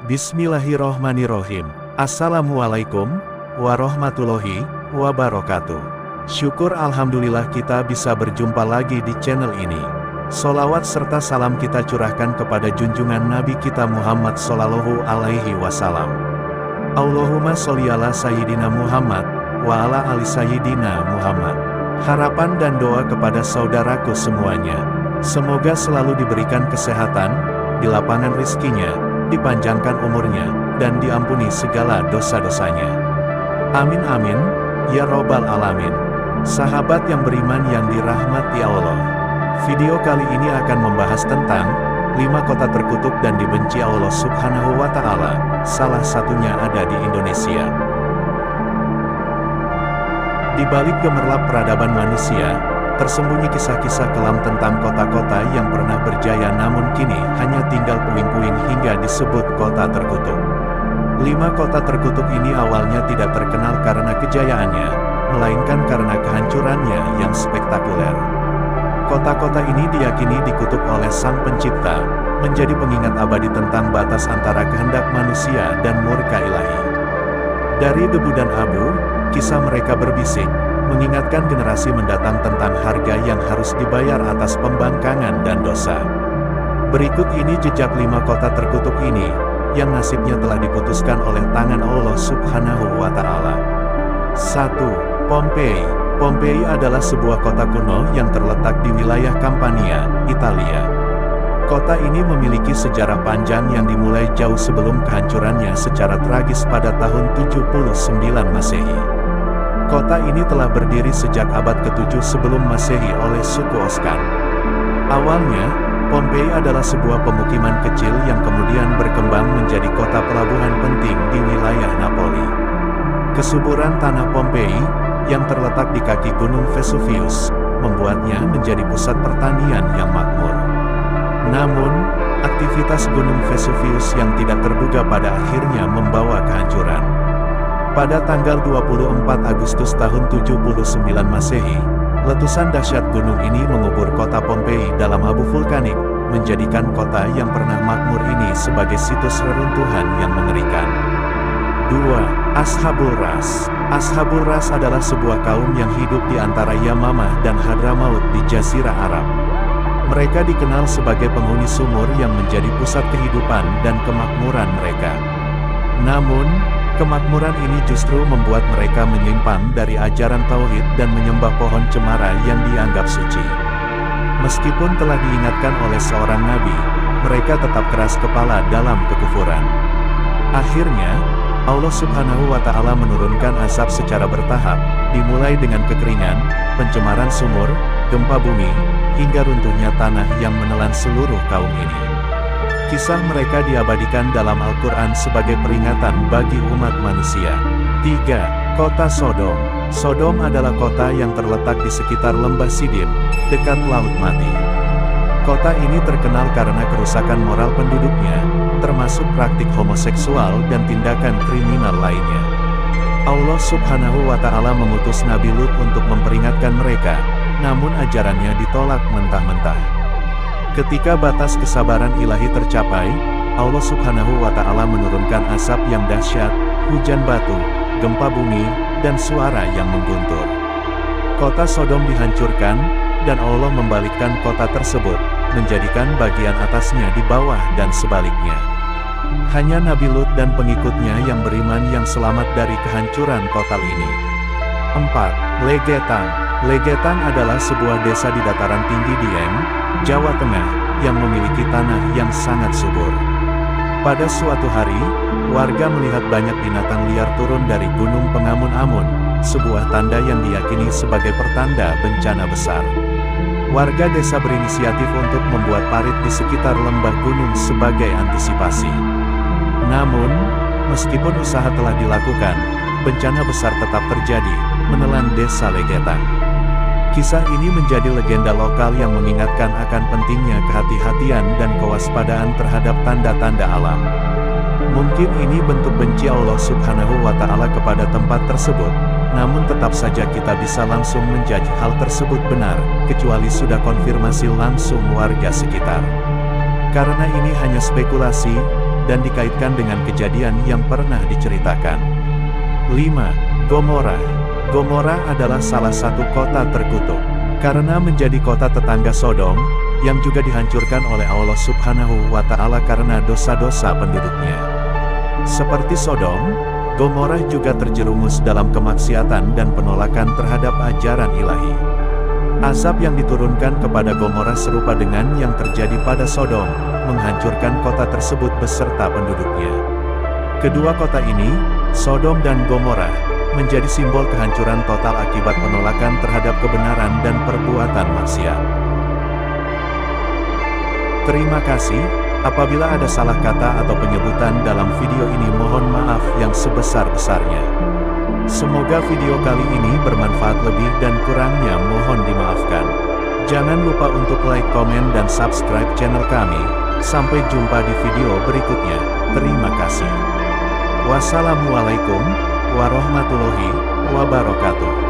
Bismillahirrohmanirrohim. Assalamualaikum warahmatullahi wabarakatuh. Syukur alhamdulillah kita bisa berjumpa lagi di channel ini. Sholawat serta salam kita curahkan kepada junjungan Nabi kita Muhammad Sallallahu Alaihi Wasallam. Allahumma sholli ala Sayyidina Muhammad wa ala ali Sayyidina Muhammad. Harapan dan doa kepada saudaraku semuanya, semoga selalu diberikan kesehatan, di lapangan rizkinya, dipanjangkan umurnya, dan diampuni segala dosa-dosanya. Amin amin, ya robbal alamin. Sahabat yang beriman yang dirahmati Allah, video kali ini akan membahas tentang 5 kota terkutuk dan dibenci Allah Subhanahu wa Ta'ala. Salah satunya ada di Indonesia. Di balik gemerlap peradaban manusia, tersembunyi kisah-kisah kelam tentang kota-kota yang pernah berjaya namun kini hanya tinggal puing-puing hingga disebut kota terkutuk. 5 kota terkutuk ini awalnya tidak terkenal karena kejayaannya, melainkan karena kehancurannya yang spektakuler. Kota-kota ini diyakini dikutuk oleh Sang Pencipta, menjadi pengingat abadi tentang batas antara kehendak manusia dan murka ilahi. Dari debu dan abu, kisah mereka berbisik, mengingatkan generasi mendatang tentang harga yang harus dibayar atas pembangkangan dan dosa. Berikut ini jejak 5 kota terkutuk ini, yang nasibnya telah diputuskan oleh tangan Allah Subhanahu wa Ta'ala. 1. Pompei. Pompei adalah sebuah kota kuno yang terletak di wilayah Campania, Italia. Kota ini memiliki sejarah panjang yang dimulai jauh sebelum kehancurannya secara tragis pada tahun 79 Masehi. Kota ini telah berdiri sejak abad ke-7 sebelum Masehi oleh suku Oscan. Awalnya, Pompei adalah sebuah pemukiman kecil yang kemudian berkembang menjadi kota pelabuhan penting di wilayah Napoli. Kesuburan tanah Pompei, yang terletak di kaki Gunung Vesuvius, membuatnya menjadi pusat pertanian yang makmur. Namun, aktivitas Gunung Vesuvius yang tidak terduga pada akhirnya membawa kehancuran. Pada tanggal 24 Agustus tahun 79 Masehi, letusan dahsyat gunung ini mengubur kota Pompei dalam abu vulkanik, menjadikan kota yang pernah makmur ini sebagai situs reruntuhan yang mengerikan. 2. Ashabul Ras. Ashabul Ras adalah sebuah kaum yang hidup di antara Yamamah dan Hadramaut di Jazirah Arab. Mereka dikenal sebagai penghuni sumur yang menjadi pusat kehidupan dan kemakmuran mereka. Namun, kemakmuran ini justru membuat mereka menyimpang dari ajaran tauhid dan menyembah pohon cemara yang dianggap suci. Meskipun telah diingatkan oleh seorang nabi, mereka tetap keras kepala dalam kekufuran. Akhirnya, Allah Subhanahu wa Ta'ala menurunkan azab secara bertahap, dimulai dengan kekeringan, pencemaran sumur, gempa bumi, hingga runtuhnya tanah yang menelan seluruh kaum ini. Kisah mereka diabadikan dalam Al-Quran sebagai peringatan bagi umat manusia. 3. Kota Sodom. Sodom adalah kota yang terletak di sekitar lembah Sidim, dekat Laut Mati. Kota ini terkenal karena kerusakan moral penduduknya, termasuk praktik homoseksual dan tindakan kriminal lainnya. Allah Subhanahu wa Ta'ala mengutus Nabi Lut untuk memperingatkan mereka, namun ajarannya ditolak mentah-mentah. Ketika batas kesabaran ilahi tercapai, Allah Subhanahu wa Ta'ala menurunkan azab yang dahsyat, hujan batu, gempa bumi, dan suara yang mengguntur. Kota Sodom dihancurkan, dan Allah membalikkan kota tersebut, menjadikan bagian atasnya di bawah dan sebaliknya. Hanya Nabi Lut dan pengikutnya yang beriman yang selamat dari kehancuran total ini. 4. Legetan. Legetan adalah sebuah desa di dataran tinggi Dieng, Jawa Tengah, yang memiliki tanah yang sangat subur. Pada suatu hari, warga melihat banyak binatang liar turun dari Gunung Pengamun-Amun, sebuah tanda yang diyakini sebagai pertanda bencana besar. Warga desa berinisiatif untuk membuat parit di sekitar lembah gunung sebagai antisipasi. Namun, meskipun usaha telah dilakukan, bencana besar tetap terjadi, menelan desa Legetan. Kisah ini menjadi legenda lokal yang mengingatkan akan pentingnya kehati-hatian dan kewaspadaan terhadap tanda-tanda alam. Mungkin ini bentuk benci Allah Subhanahu wa Ta'ala kepada tempat tersebut, namun tetap saja kita bisa langsung menjudge hal tersebut benar, kecuali sudah konfirmasi langsung warga sekitar. Karena ini hanya spekulasi, dan dikaitkan dengan kejadian yang pernah diceritakan. 5. Gomora. Gomora adalah salah satu kota terkutuk, karena menjadi kota tetangga Sodom, yang juga dihancurkan oleh Allah Subhanahu wa Ta'ala karena dosa-dosa penduduknya. Seperti Sodom, Gomora juga terjerumus dalam kemaksiatan dan penolakan terhadap ajaran ilahi. Azab yang diturunkan kepada Gomora serupa dengan yang terjadi pada Sodom, menghancurkan kota tersebut beserta penduduknya. Kedua kota ini, Sodom dan Gomora, menjadi simbol kehancuran total akibat penolakan terhadap kebenaran dan perbuatan maksiat. Terima kasih. Apabila ada salah kata atau penyebutan dalam video ini, mohon maaf yang sebesar-besarnya. Semoga video kali ini bermanfaat, lebih dan kurangnya mohon dimaafkan. Jangan lupa untuk like, komen, dan subscribe channel kami. Sampai jumpa di video berikutnya. Terima kasih. Wassalamualaikum warahmatullahi wabarakatuh.